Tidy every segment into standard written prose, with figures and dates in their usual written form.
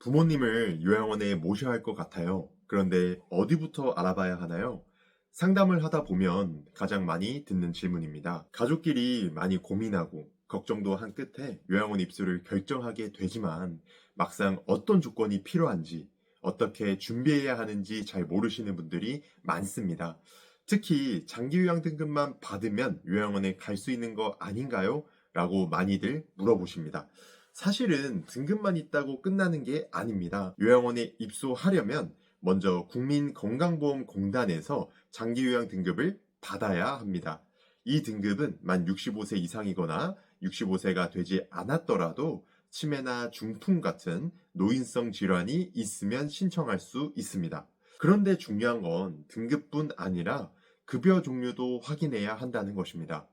부모님을 요양원에 모셔야 할 것 같아요. 그런데 어디부터 알아봐야 하나요? 상담을 하다 보면 가장 많이 듣는 질문입니다. 가족끼리 많이 고민하고 걱정도 한 끝에 요양원 입소를 결정하게 되지만 막상 어떤 조건이 필요한지 어떻게 준비해야 하는지 잘 모르시는 분들이 많습니다. 특히 장기 요양 등급만 받으면 요양원에 갈 수 있는 거 아닌가요? 라고 많이들 물어보십니다. 사실은 등급만 있다고 끝나는 게 아닙니다. 요양원에 입소하려면 먼저 국민건강보험공단에서 장기요양 등급을 받아야 합니다. 이 등급은 만 65세 이상이거나 65세가 되지 않았더라도 치매나 중풍 같은 노인성 질환이 있으면 신청할 수 있습니다. 그런데 중요한 건 등급뿐 아니라 급여 종류도 확인해야 한다는 것입니다.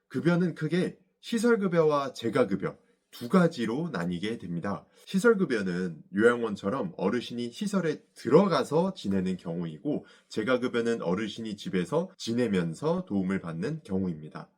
급여는 크게 시설급여와 재가급여 두 가지로 나뉘게 됩니다. 시설급여는 요양원처럼 어르신이 시설에 들어가서 지내는 경우이고, 재가급여는 어르신이 집에서 지내면서 도움을 받는 경우입니다.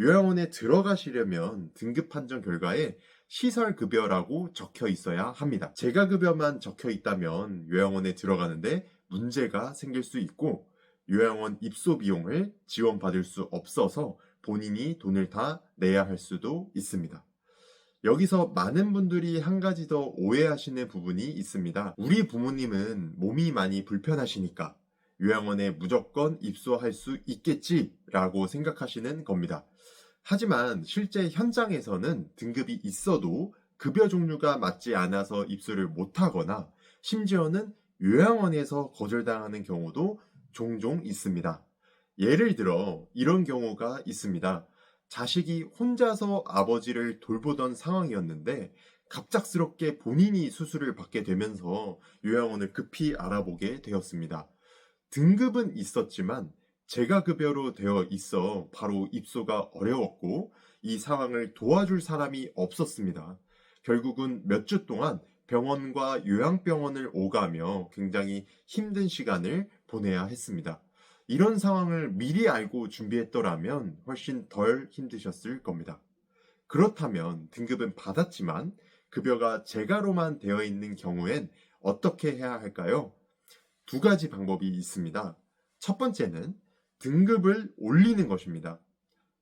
요양원에 들어가시려면 등급 판정 결과에 시설급여라고 적혀 있어야 합니다. 재가급여만 적혀 있다면 요양원에 들어가는데 문제가 생길 수 있고, 요양원 입소 비용을 지원받을 수 없어서 본인이 돈을 다 내야 할 수도 있습니다. 여기서 많은 분들이 한 가지 더 오해하시는 부분이 있습니다. 우리 부모님은 몸이 많이 불편하시니까 요양원에 무조건 입소할 수 있겠지라고 생각하시는 겁니다. 하지만 실제 현장에서는 등급이 있어도 급여 종류가 맞지 않아서 입소를 못하거나 심지어는 요양원에서 거절당하는 경우도 종종 있습니다. 예를 들어 이런 경우가 있습니다. 자식이 혼자서 아버지를 돌보던 상황이었는데 갑작스럽게 본인이 수술을 받게 되면서 요양원을 급히 알아보게 되었습니다. 등급은 있었지만 재가급여로 되어 있어 바로 입소가 어려웠고 이 상황을 도와줄 사람이 없었습니다. 결국은 몇 주 동안 병원과 요양병원을 오가며 굉장히 힘든 시간을 보내야 했습니다. 이런 상황을 미리 알고 준비했더라면 훨씬 덜 힘드셨을 겁니다. 그렇다면 등급은 받았지만 급여가 재가로만 되어 있는 경우엔 어떻게 해야 할까요? 두 가지 방법이 있습니다. 첫 번째는 등급을 올리는 것입니다.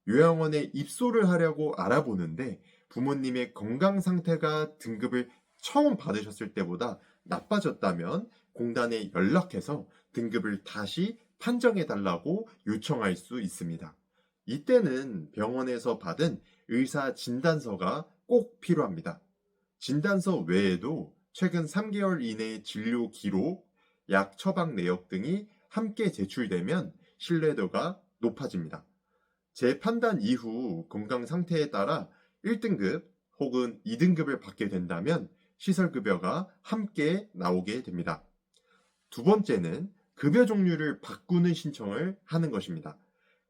요양원에 입소를 하려고 알아보는데 부모님의 건강 상태가 등급을 처음 받으셨을 때보다 나빠졌다면 공단에 연락해서 등급을 다시 판정해 달라고 요청할 수 있습니다. 이때는 병원에서 받은 의사 진단서가 꼭 필요합니다. 진단서 외에도 최근 3개월 이내의 진료 기록, 약 처방 내역 등이 함께 제출되면 신뢰도가 높아집니다. 재판단 이후 건강 상태에 따라 1등급 혹은 2등급을 받게 된다면 시설급여가 함께 나오게 됩니다. 두 번째는 급여 종류를 바꾸는 신청을 하는 것입니다.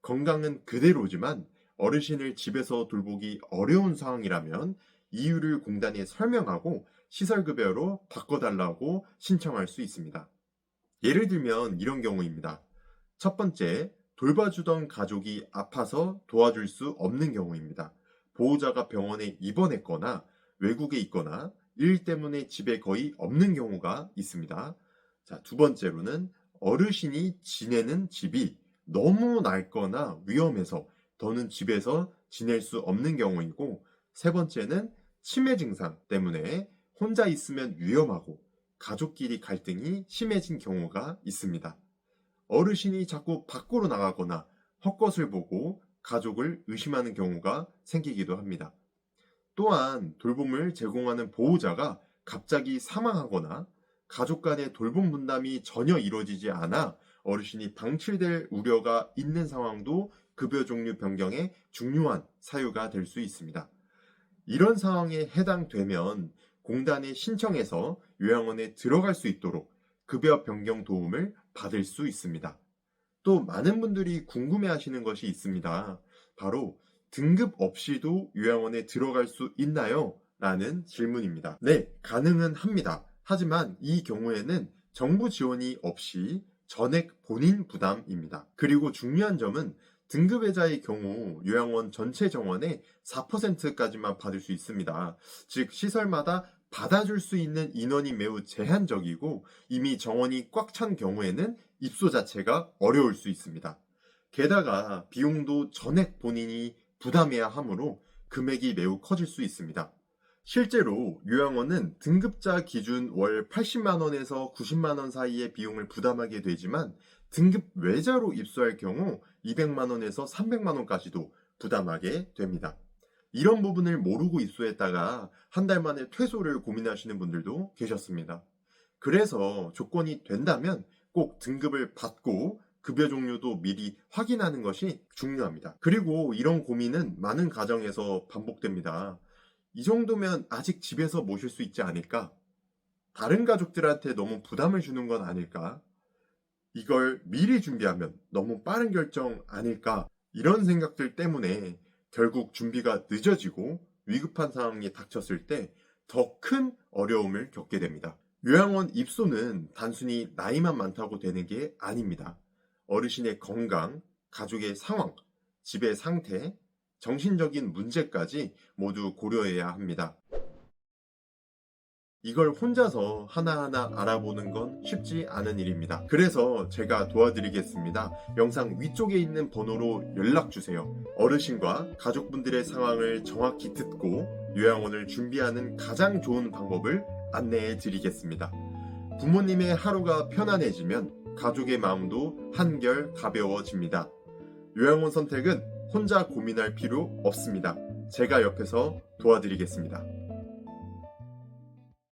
건강은 그대로지만 어르신을 집에서 돌보기 어려운 상황이라면 이유를 공단에 설명하고 시설급여로 바꿔달라고 신청할 수 있습니다. 예를 들면 이런 경우입니다. 첫 번째, 돌봐주던 가족이 아파서 도와줄 수 없는 경우입니다. 보호자가 병원에 입원했거나 외국에 있거나 일 때문에 집에 거의 없는 경우가 있습니다. 자, 두 번째로는 어르신이 지내는 집이 너무 낡거나 위험해서 더는 집에서 지낼 수 없는 경우이고, 세 번째는 치매 증상 때문에 혼자 있으면 위험하고 가족끼리 갈등이 심해진 경우가 있습니다. 어르신이 자꾸 밖으로 나가거나 헛것을 보고 가족을 의심하는 경우가 생기기도 합니다. 또한 돌봄을 제공하는 보호자가 갑자기 사망하거나 가족 간의 돌봄 분담이 전혀 이루어지지 않아 어르신이 방치될 우려가 있는 상황도 급여 종류 변경의 중요한 사유가 될 수 있습니다. 이런 상황에 해당되면 공단에 신청해서 요양원에 들어갈 수 있도록 급여 변경 도움을 받을 수 있습니다. 또 많은 분들이 궁금해하시는 것이 있습니다. 바로 등급 없이도 요양원에 들어갈 수 있나요? 라는 질문입니다. 네, 가능은 합니다. 하지만 이 경우에는 정부 지원이 없이 전액 본인 부담입니다. 그리고 중요한 점은 등급외자의 경우 요양원 전체 정원의 4%까지만 받을 수 있습니다. 즉 시설마다 받아줄 수 있는 인원이 매우 제한적이고 이미 정원이 꽉 찬 경우에는 입소 자체가 어려울 수 있습니다. 게다가 비용도 전액 본인이 부담해야 하므로 금액이 매우 커질 수 있습니다. 실제로 요양원은 등급자 기준 월 80만 원에서 90만 원 사이의 비용을 부담하게 되지만 등급 외자로 입소할 경우 200만 원에서 300만 원까지도 부담하게 됩니다. 이런 부분을 모르고 입소했다가 한 달 만에 퇴소를 고민하시는 분들도 계셨습니다. 그래서 조건이 된다면 꼭 등급을 받고 급여 종류도 미리 확인하는 것이 중요합니다. 그리고 이런 고민은 많은 가정에서 반복됩니다. 이 정도면 아직 집에서 모실 수 있지 않을까? 다른 가족들한테 너무 부담을 주는 건 아닐까? 이걸 미리 준비하면 너무 빠른 결정 아닐까? 이런 생각들 때문에 결국 준비가 늦어지고 위급한 상황이 닥쳤을 때 더 큰 어려움을 겪게 됩니다. 요양원 입소는 단순히 나이만 많다고 되는 게 아닙니다. 어르신의 건강, 가족의 상황, 집의 상태, 정신적인 문제까지 모두 고려해야 합니다. 이걸 혼자서 하나하나 알아보는 건 쉽지 않은 일입니다. 그래서 제가 도와드리겠습니다. 영상 위쪽에 있는 번호로 연락주세요. 어르신과 가족분들의 상황을 정확히 듣고 요양원을 준비하는 가장 좋은 방법을 안내해 드리겠습니다. 부모님의 하루가 편안해지면 가족의 마음도 한결 가벼워집니다. 요양원 선택은 혼자 고민할 필요 없습니다. 제가 옆에서 도와드리겠습니다.